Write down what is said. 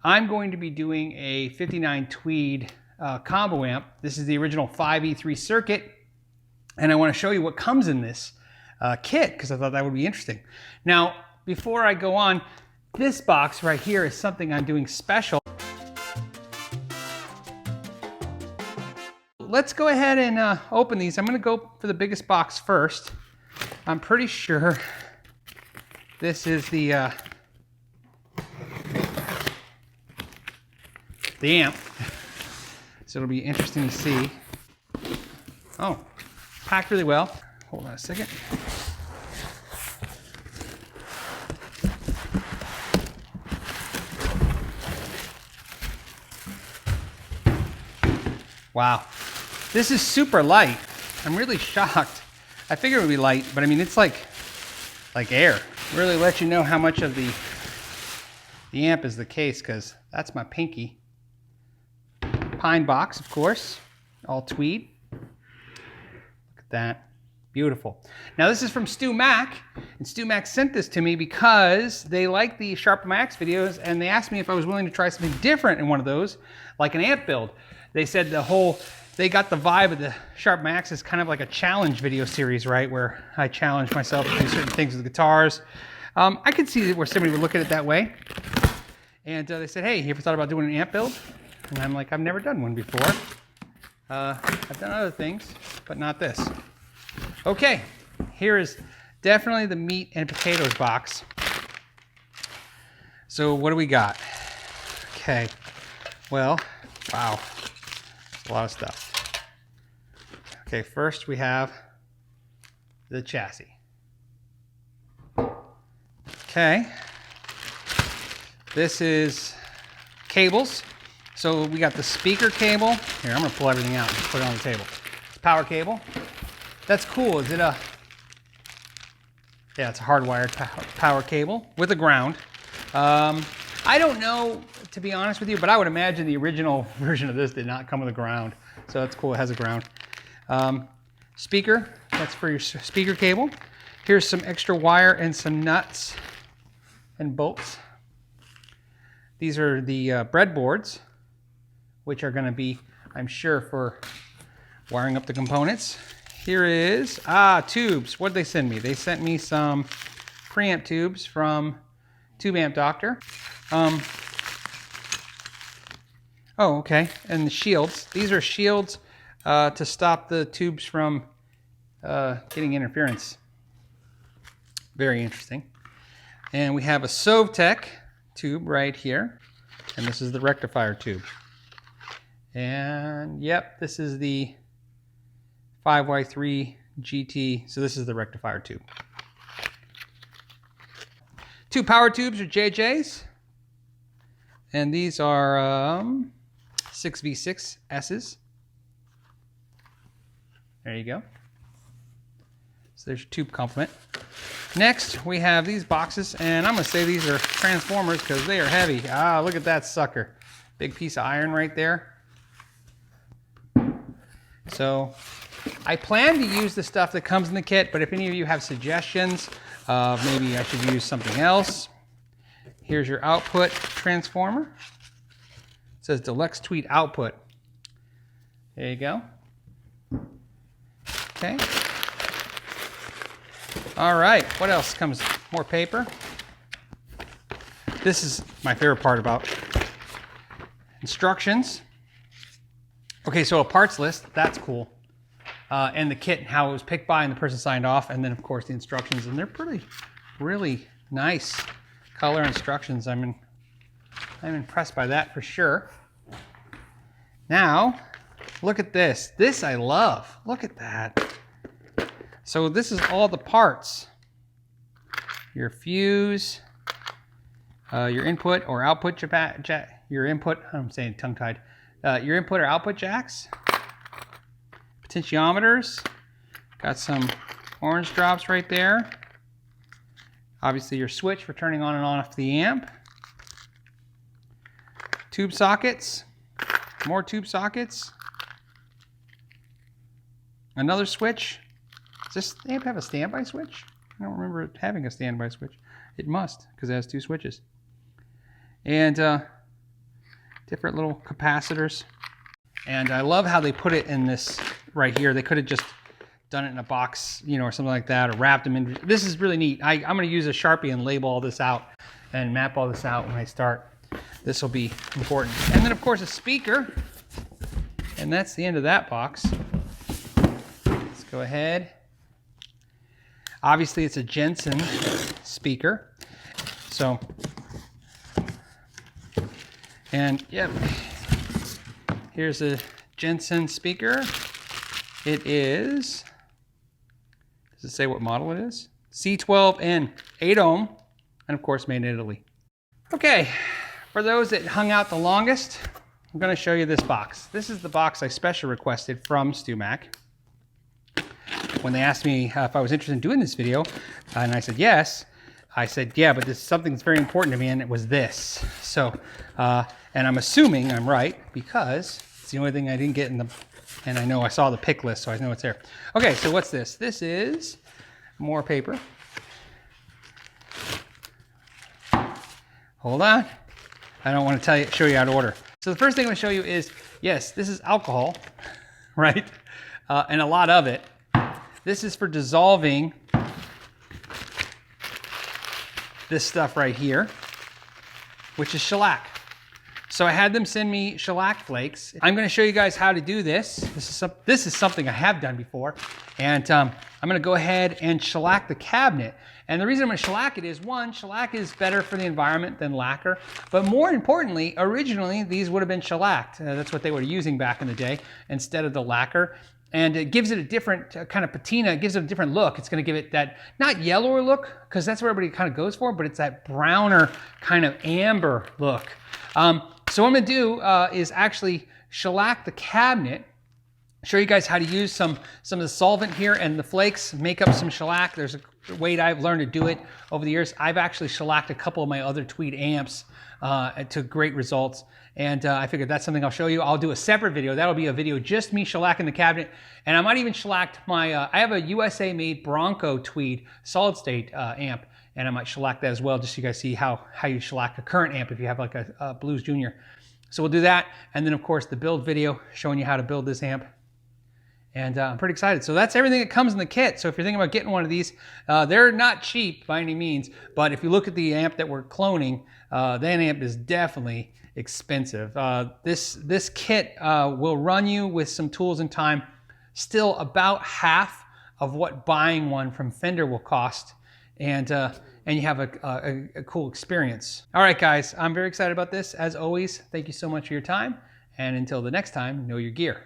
I'm going to be doing a 59 Tweed combo amp. This is the original 5E3 circuit, and I want to show you what comes in this kit because I thought that would be interesting. Now, before I go on, this box right here is something I'm doing special. Let's go ahead and open these. I'm going to go for the biggest box first. I'm pretty sure this is the amp, so it'll be interesting to see. Oh, packed really well. Hold on a second. Wow, this is super light. I'm really shocked. I figured it would be light, but I mean, it's like air. Really let you know how much of the amp is the case, because that's my pinky. Pine box, of course, all tweed. Look at that, beautiful. Now this is from Stu Mac, and Stu Mac sent this to me because they like the Sharpen My Axe videos, and they asked me if I was willing to try something different in one of those, like an amp build. They said they got the vibe of the Sharpen My Axe as kind of like a challenge video series, right? Where I challenge myself to do certain things with guitars. I could see where somebody would look at it that way. And they said, hey, you ever thought about doing an amp build? And I'm like, I've never done one before. I've done other things, but not this. Okay, here is definitely the meat and potatoes box. So what do we got? Okay, well, wow, a lot of stuff. Okay, first we have the chassis. Okay, this is cables. So we got the speaker cable. Here, I'm gonna pull everything out and put it on the table. It's power cable. That's cool. Is it a... Yeah, it's a hardwired power cable with a ground. I don't know, to be honest with you, but I would imagine the original version of this did not come with a ground. So that's cool, it has a ground. Speaker, that's for your speaker cable. Here's some extra wire and some nuts and bolts. These are the breadboards, which are going to be, I'm sure, for wiring up the components. Here is, tubes. What did they send me? They sent me some preamp tubes from Tube Amp Doctor. Oh, okay. And the shields. These are shields to stop the tubes from getting interference. Very interesting. And we have a Sovtech tube right here. And this is the rectifier tube. And yep, this is the 5Y3 GT. So this is the rectifier tube. Two power tubes are JJ's. And these are 6V6 S's. There you go. So there's your tube complement. Next, we have these boxes, and I'm going to say these are transformers because they are heavy. Look at that sucker. Big piece of iron right there. So I plan to use the stuff that comes in the kit, but if any of you have suggestions, maybe I should use something else. Here's your output transformer. It says Deluxe Tweed output. There you go. Okay. All right, what else comes? More paper. This is my favorite part about instructions. Okay, so a parts list, that's cool. And the kit, how it was picked by and the person signed off, and then of course the instructions, and they're really nice color instructions. I'm impressed by that for sure. Now, look at this. This I love. Look at that. So this is all the parts. Your fuse, your input or output jack, your input, I'm saying tongue-tied, your input or output jacks, potentiometers, got some orange drops right there. Obviously your switch for turning on and off the amp. Tube sockets, more tube sockets. Another switch. Does this amp have a standby switch? I don't remember it having a standby switch. It must, because it has two switches. And different little capacitors. And I love how they put it in this right here. They could have just done it in a box, you know, or something like that, or wrapped them in. This is really neat. I'm going to use a Sharpie and label all this out and map all this out when I start. This will be important. And then, of course, a speaker. And that's the end of that box. Let's go ahead. Obviously, it's a Jensen speaker. So, and yep, here's a Jensen speaker. It is, does it say what model it is? C12N, 8 ohm, and of course made in Italy. Okay, for those that hung out the longest, I'm going to show you this box. This is the box I special requested from StewMac. When they asked me if I was interested in doing this video, and I said yes, I said, yeah, but this is something that's very important to me, and it was this. So, and I'm assuming I'm right, because it's the only thing I didn't get in the, and I know I saw the pick list, so I know it's there. Okay, so what's this? This is more paper. Hold on. I don't want to show you out of order. So the first thing I'm going to show you is, yes, this is alcohol, right? And a lot of it. This is for dissolving this stuff right here, which is shellac. So I had them send me shellac flakes. I'm going to show you guys how to do this. This is something I have done before. And I'm going to go ahead and shellac the cabinet. And the reason I'm going to shellac it is, one, shellac is better for the environment than lacquer. But more importantly, originally, these would have been shellacked. That's what they were using back in the day instead of the lacquer. And it gives it a different kind of patina. It gives it a different look. It's going to give it that, not yellower look, because that's what everybody kind of goes for, but it's that browner kind of amber look. So what I'm going to do is actually shellac the cabinet, show you guys how to use some of the solvent here and the flakes, make up some shellac. There's a way I've learned to do it over the years. I've actually shellacked a couple of my other Tweed amps to great results. And I figured that's something I'll show you. I'll do a separate video. That'll be a video just me shellacking the cabinet. And I might even shellac my, I have a USA made Bronco Tweed solid state amp. And I might shellac that as well, just so you guys see how you shellac a current amp if you have like a Blues Junior. So we'll do that. And then of course the build video showing you how to build this amp. And I'm pretty excited. So that's everything that comes in the kit. So if you're thinking about getting one of these, they're not cheap by any means. But if you look at the amp that we're cloning, that amp is definitely expensive. This kit will run you with some tools and time still about half of what buying one from Fender will cost. And you have a cool experience. All right, guys, I'm very excited about this. As always, thank you so much for your time. And until the next time, know your gear.